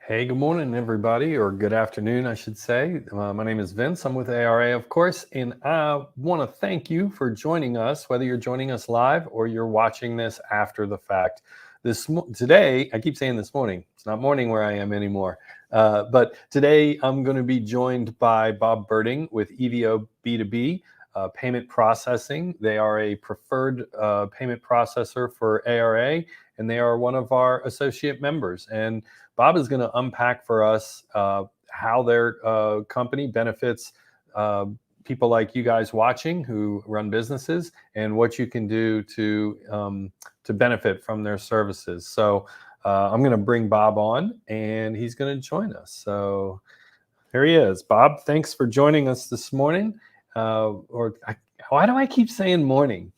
Hey, good morning, everybody, or good afternoon, I should say. My name is Vince. I'm with ARA, of course, and I want to thank you for joining us, whether you're joining us live or you're watching this after the fact. Today, I keep saying this morning. It's not morning where I am anymore. But today, I'm going to be joined by Bob Birding with EVO B2B Payment Processing. They are a preferred payment processor for ARA, and they are one of our associate members. And Bob is going to unpack for us how their company benefits people like you guys watching who run businesses, and what you can do to benefit from their services. So I'm going to bring Bob on, and he's going to join us. So here he is. Bob, thanks for joining us this morning. Why do I keep saying morning?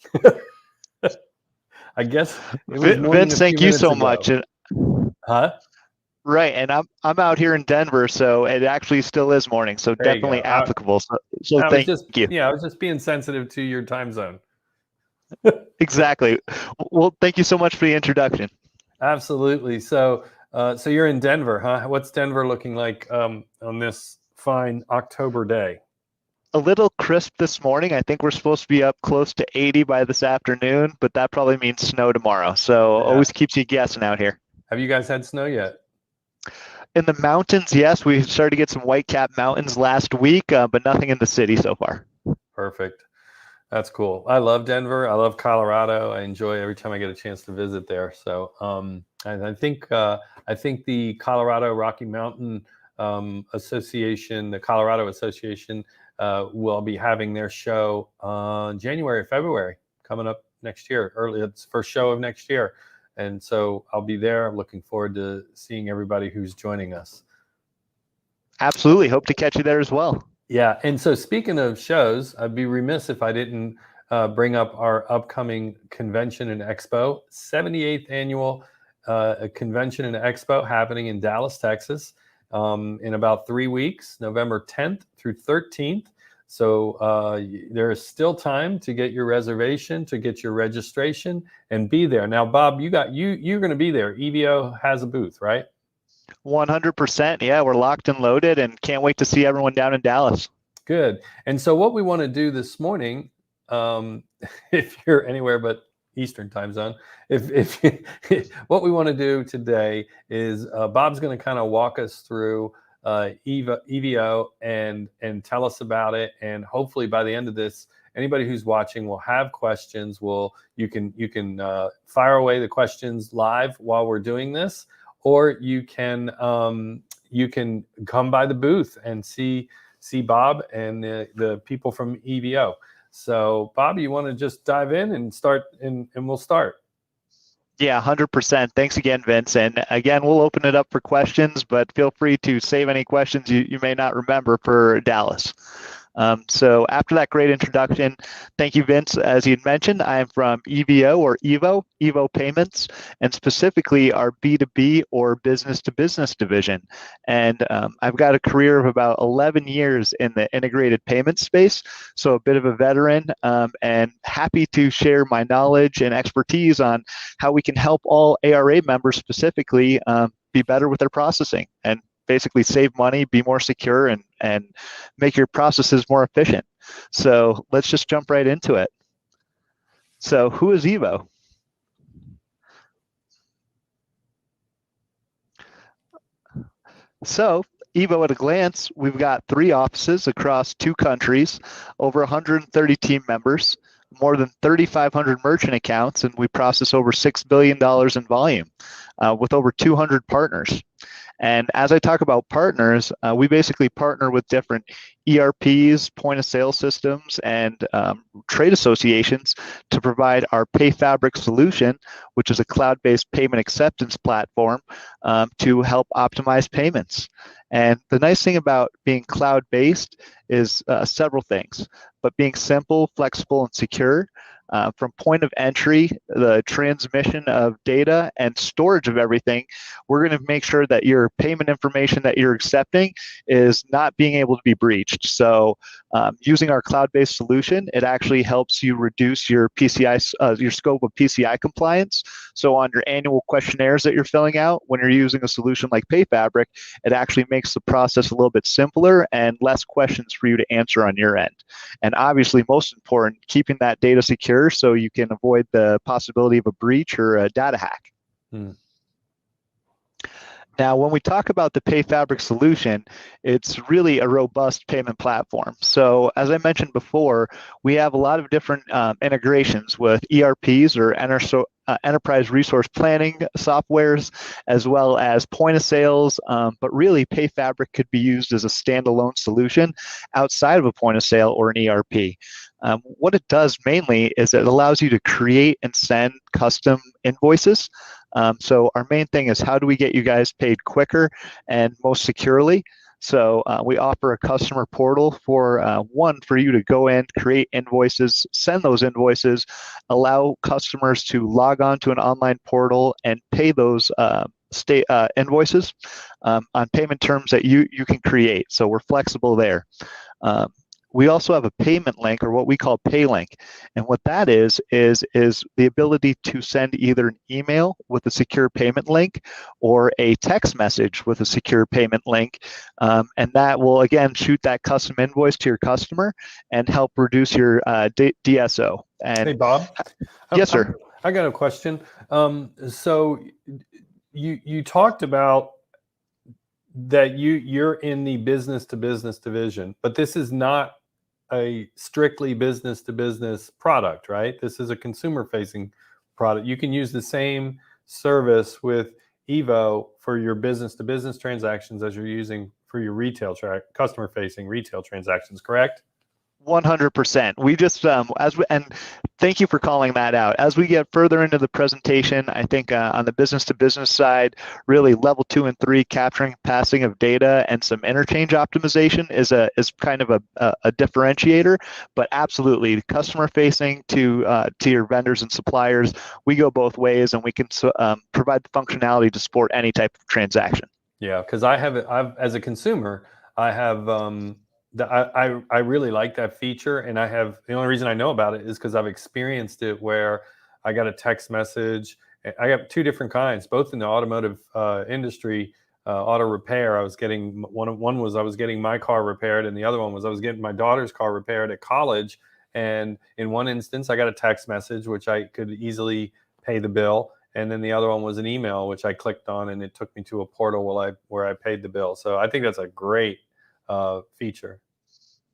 I guess it was morning. Vince, thank you so much. Huh? Right, and I'm out here in Denver, so it actually still is morning, so There definitely applicable. So thank you. Yeah, I was just being sensitive to your time zone. Exactly. Well, thank you so much for the introduction. Absolutely. So you're in Denver, huh? What's Denver looking like on this fine October day? A little crisp this morning. I think we're supposed to be up close to 80 by this afternoon, but that probably means snow tomorrow. So always keeps you guessing out here. Have you guys had snow yet? In the mountains, yes. We started to get some white-capped mountains last week, but nothing in the city so far. Perfect. That's cool. I love Denver. I love Colorado. I enjoy every time I get a chance to visit there. So I think the Colorado Rocky Mountain Association, the Colorado Association, will be having their show January or February coming up next year. It's first show of next year. And so I'll be there. I'm looking forward to seeing everybody who's joining us. Absolutely. Hope to catch you there as well. Yeah. And so speaking of shows, I'd be remiss if I didn't bring up our upcoming convention and expo, 78th annual convention and expo happening in Dallas, Texas, in about 3 weeks, November 10th through 13th. So there is still time to get your reservation, to get your registration, and be there. Now, Bob, you're going to be there. EVO has a booth, right? 100%. Yeah, we're locked and loaded, and can't wait to see everyone down in Dallas. Good. And so what we want to do this morning, if you're anywhere but Eastern time zone, what we want to do today is Bob's going to kind of walk us through EVO and tell us about it, and hopefully by the end of this, anybody who's watching will have questions. You can fire away the questions live while we're doing this, or you can come by the booth and see Bob and the people from EVO. So Bob, you want to just dive in and start, and we'll start. Yeah, 100%. Thanks again, Vince. And again, we'll open it up for questions, but feel free to save any questions you may not remember for Dallas. So after that great introduction, thank you, Vince. As you had mentioned, I am from EVO or EVO Payments, and specifically our B2B or business-to-business division. And I've got a career of about 11 years in the integrated payment space, so a bit of a veteran, and happy to share my knowledge and expertise on how we can help all ARA members specifically be better with their processing and basically save money, be more secure, and make your processes more efficient. So let's just jump right into it. So who is EVO? So EVO at a glance, we've got 3 offices across 2 countries, over 130 team members, more than 3,500 merchant accounts, and we process over $6 billion in volume with over 200 partners. And as I talk about partners, we basically partner with different ERPs, point of sale systems, and trade associations to provide our PayFabric solution, which is a cloud-based payment acceptance platform to help optimize payments. And the nice thing about being cloud-based is several things, but being simple, flexible, and secure. from point of entry, the transmission of data, and storage of everything. We're going to make sure that your payment information that you're accepting is not being able to be breached. So using our cloud-based solution, it actually helps you reduce your your scope of PCI compliance. So on your annual questionnaires that you're filling out, when you're using a solution like PayFabric, it actually makes the process a little bit simpler and less questions for you to answer on your end. And obviously, most important, keeping that data secure so you can avoid the possibility of a breach or a data hack. Now, when we talk about the PayFabric solution, it's really a robust payment platform. So as I mentioned before, we have a lot of different integrations with ERPs or enterprise resource planning softwares, as well as point of sales, but really PayFabric could be used as a standalone solution outside of a point of sale or an ERP. What it does mainly is it allows you to create and send custom invoices. So our main thing is, how do we get you guys paid quicker and most securely? So we offer a customer portal for you to go in, create invoices, send those invoices, allow customers to log on to an online portal and pay those invoices on payment terms that you can create. So we're flexible there. We also have a payment link, or what we call PayLink. And what that is the ability to send either an email with a secure payment link or a text message with a secure payment link. And that will, again, shoot that custom invoice to your customer and help reduce your DSO. And hey, Bob. Yes, sir. I got a question. So you talked about that you're in the business to business division, but this is not a strictly business to business product, right? This is a consumer facing product. You can use the same service with EVO for your business to business transactions as you're using for your customer facing retail transactions, correct? 100%. We just and thank you for calling that out. As we get further into the presentation, I think on the business to business side, really level 2 and 3, capturing passing of data and some interchange optimization is kind of a differentiator. But absolutely, customer facing to your vendors and suppliers, we go both ways, and we can provide the functionality to support any type of transaction. Yeah, because I've as a consumer, I have. I really like that feature, and the only reason I know about it is because I've experienced it where I got a text message. I got 2 different kinds, both in the automotive industry, auto repair. I was getting one was I was getting my car repaired, and the other one was I was getting my daughter's car repaired at college. And in one instance, I got a text message, which I could easily pay the bill. And then the other one was an email, which I clicked on, and it took me to a portal where I paid the bill. So I think that's a great feature.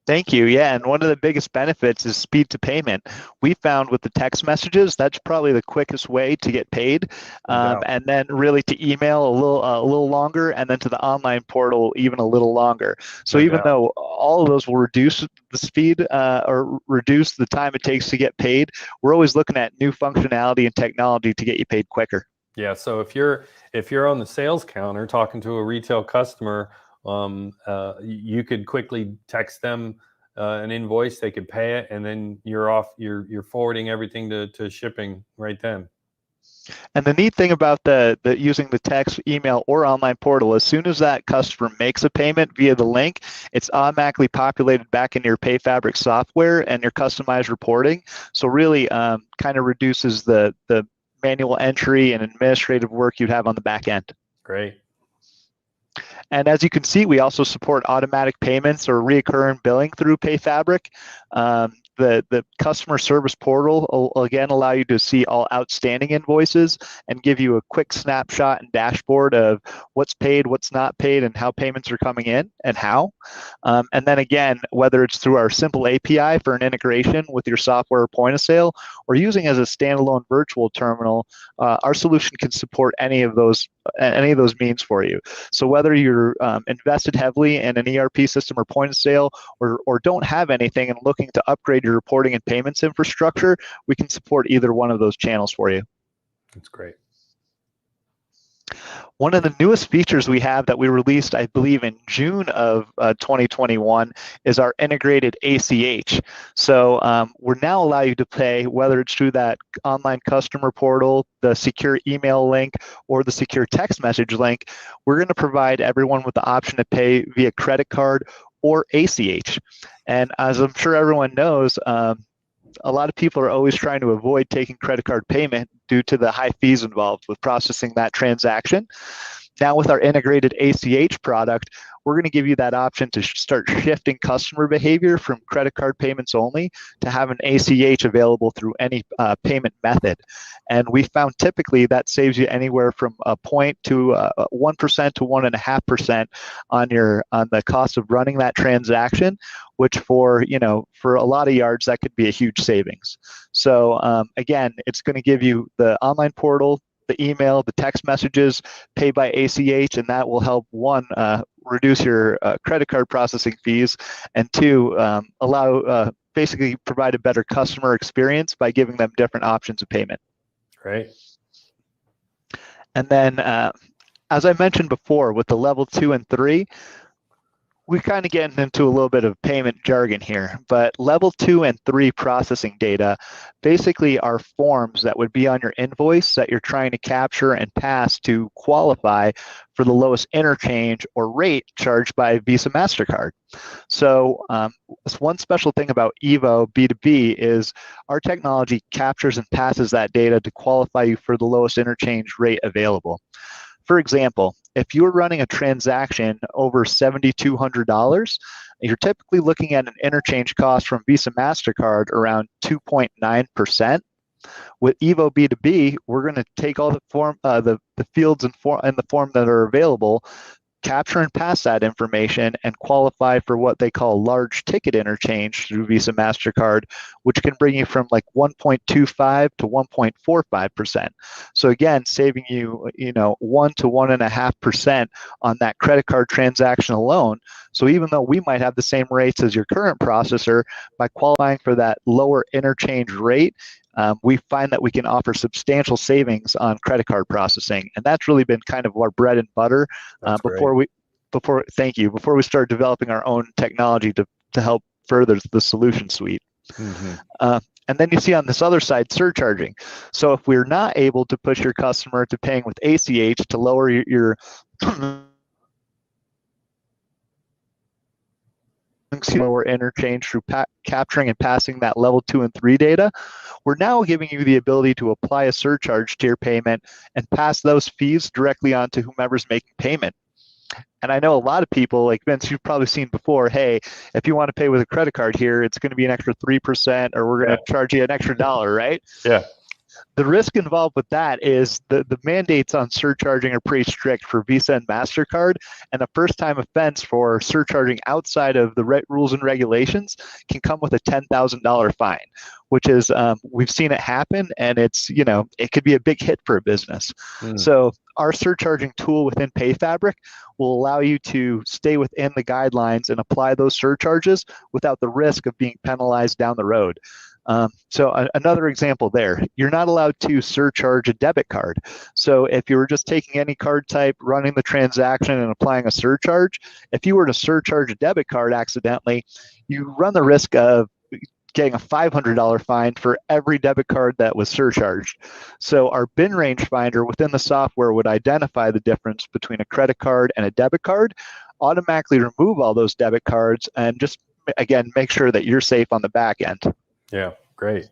Thank you. Yeah, and one of the biggest benefits is speed to payment. We found with the text messages, that's probably the quickest way to get paid, and then really to email a little longer, and then to the online portal even a little longer. So even though all of those will reduce the speed or reduce the time it takes to get paid, we're always looking at new functionality and technology to get you paid quicker. Yeah. So if you're on the sales counter talking to a retail customer, you could quickly text them an invoice, they could pay it, and then you're forwarding everything to shipping right then. And the neat thing about the using the text, email, or online portal, as soon as that customer makes a payment via the link, it's automatically populated back into your PayFabric software and your customized reporting. So really kind of reduces the manual entry and administrative work you'd have on the back end. Great. And as you can see, we also support automatic payments or recurring billing through PayFabric. The customer service portal will again allow you to see all outstanding invoices and give you a quick snapshot and dashboard of what's paid, what's not paid, and how payments are coming in and how. And then again, whether it's through our simple API for an integration with your software point of sale or using as a standalone virtual terminal, our solution can support any of those means for you. So whether you're invested heavily in an ERP system or point of sale, or don't have anything and looking to upgrade your reporting and payments infrastructure, we can support either one of those channels for you. That's great. One of the newest features we have that we released, I believe, in June of 2021 is our integrated ACH. So we're now allow you to pay, whether it's through that online customer portal, the secure email link, or the secure text message link. We're going to provide everyone with the option to pay via credit card or ACH. And as I'm sure everyone knows, a lot of people are always trying to avoid taking credit card payment due to the high fees involved with processing that transaction. Now with our integrated ACH product, we're going to give you that option to start shifting customer behavior from credit card payments only to have an ACH available through any payment method. And we found typically that saves you anywhere from a point to 1% to 1.5% on the cost of running that transaction, which for a lot of yards that could be a huge savings. So again, it's going to give you the online portal, the email, the text messages, pay by ACH, and that will help, one, reduce your credit card processing fees, and two, basically provide a better customer experience by giving them different options of payment. Great. And then, as I mentioned before, with the level 2 and 3, we kind of get into a little bit of payment jargon here, but level 2 and 3 processing data basically are forms that would be on your invoice that you're trying to capture and pass to qualify for the lowest interchange or rate charged by Visa MasterCard. So one special thing about EVO B2B is our technology captures and passes that data to qualify you for the lowest interchange rate available. For example, if you're running a transaction over $7,200, you're typically looking at an interchange cost from Visa MasterCard around 2.9%. With EVO B2B, we're going to take all the fields and the form that are available, capture and pass that information, and qualify for what they call large ticket interchange through Visa MasterCard, which can bring you from like 1.25 to 1.45%. So again, saving you 1 to 1.5% on that credit card transaction alone. So even though we might have the same rates as your current processor, by qualifying for that lower interchange rate, we find that we can offer substantial savings on credit card processing, and that's really been kind of our bread and butter before we start developing our own technology to help further the solution suite. Mm-hmm. And then you see on this other side, surcharging. So if we're not able to push your customer to paying with ACH to lower your lower interchange through capturing and passing that level 2 and 3 data, we're now giving you the ability to apply a surcharge to your payment and pass those fees directly on to whomever's making payment. And I know a lot of people, like Vince, you've probably seen before, hey, if you want to pay with a credit card here, it's going to be an extra 3%, or we're going to charge you an extra $1, right? Yeah. The risk involved with that is the mandates on surcharging are pretty strict for Visa and MasterCard, and a first-time offense for surcharging outside of the rules and regulations can come with a $10,000 fine, which is, we've seen it happen, and it's, it could be a big hit for a business. So our surcharging tool within PayFabric will allow you to stay within the guidelines and apply those surcharges without the risk of being penalized down the road. So another example there, you're not allowed to surcharge a debit card. So if you were just taking any card type, running the transaction and applying a surcharge, if you were to surcharge a debit card accidentally, you run the risk of getting a $500 fine for every debit card that was surcharged. So our bin range finder within the software would identify the difference between a credit card and a debit card, automatically remove all those debit cards, and just, again, make sure that you're safe on the back end. Yeah, great.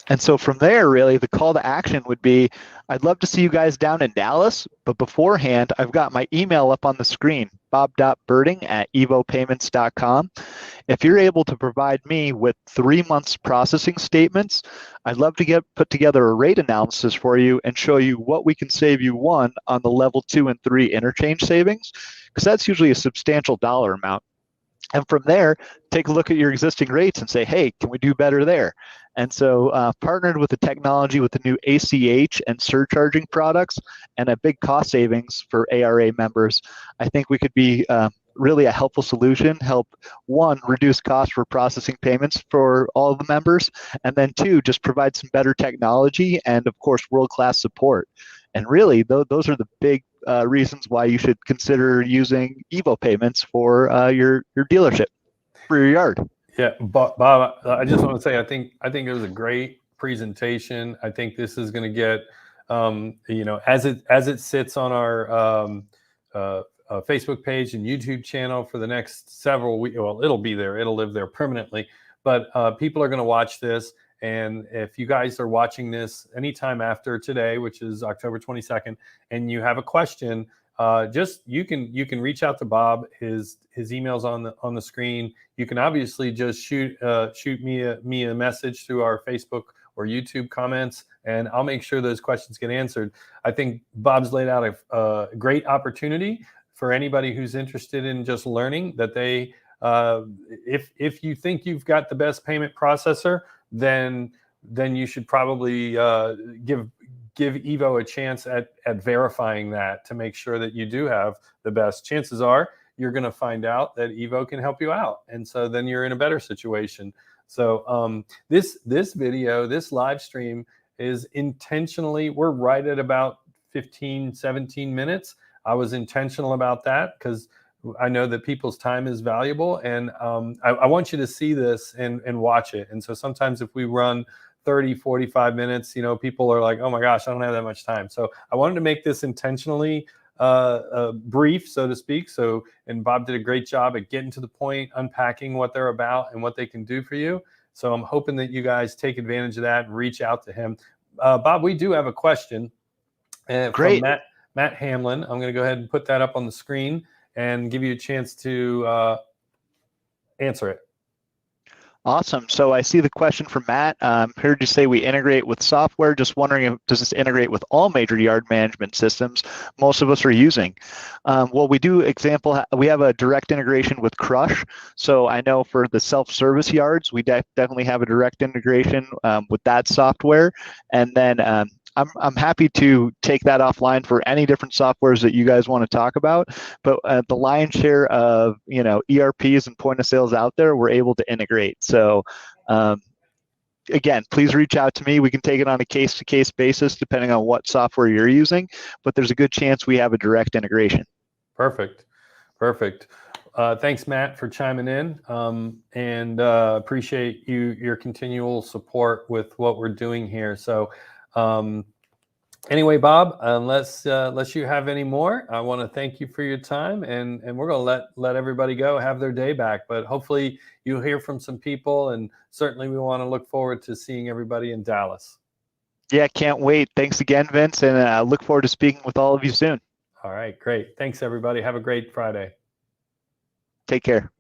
And so from there, really, the call to action would be, I'd love to see you guys down in Dallas, but beforehand, I've got my email up on the screen, bob.birding@evopayments.com. If you're able to provide me with 3 months processing statements, I'd love to put together a rate analysis for you and show you what we can save you, one, on the level 2 and 3 interchange savings, because that's usually a substantial dollar amount. And from there, take a look at your existing rates and say, hey, can we do better there? And so partnered with the technology with the new ACH and surcharging products and a big cost savings for ARA members, I think we could be really a helpful solution, help one, reduce costs for processing payments for all of the members, and then two, just provide some better technology and of course world-class support. And really, those are the big reasons why you should consider using EVO payments for your dealership, for your yard. Yeah, Bob, I just want to say I think it was a great presentation. I think this is going to get as it sits on our Facebook page and YouTube channel for the next several weeks. Well, it'll be there. It'll live there permanently. But people are going to watch this. And if you guys are watching this anytime after today, which is October 22nd, and you have a question, you can reach out to Bob. His email's on the screen. You can obviously just shoot me a message through our Facebook or YouTube comments, and I'll make sure those questions get answered. I think Bob's laid out a great opportunity for anybody who's interested in just learning that they, if you think you've got the best payment processor, then you should probably give EVO a chance at verifying that to make sure that you do have the best. Chances are you're going to find out that EVO can help you out, and so then you're in a better situation. So this video, this live stream is intentionally, we're right at about 15-17 minutes. I was intentional about that because I know that people's time is valuable, and I want you to see this and watch it. And so sometimes if we run 30-45 minutes, people are like, oh my gosh, I don't have that much time. So I wanted to make this intentionally brief, so to speak. And Bob did a great job at getting to the point, unpacking what they're about and what they can do for you. So I'm hoping that you guys take advantage of that and reach out to him. Bob, we do have a question Great. from Matt Hamlin. I'm going to go ahead and put that up on the screen and give you a chance to answer it. Awesome. So I see the question from Matt. Heard you say we integrate with software. Just wondering, does this integrate with all major yard management systems most of us are using? Well, we have a direct integration with Crush. So I know for the self-service yards, we definitely have a direct integration with that software. And then I'm happy to take that offline for any different softwares that you guys want to talk about. But the lion's share of ERPs and point of sales out there, we're able to integrate. So again, please reach out to me. We can take it on a case-to-case basis depending on what software you're using. But there's a good chance we have a direct integration. Perfect. Thanks, Matt, for chiming in, and appreciate your continual support with what we're doing here. So. Anyway, Bob, unless you have any more, I want to thank you for your time, and we're going to let everybody go, have their day back. But hopefully you'll hear from some people, and certainly we want to look forward to seeing everybody in Dallas. Yeah, can't wait. Thanks again, Vince, and I look forward to speaking with all of you soon. All right, great. Thanks, everybody. Have a great Friday. Take care.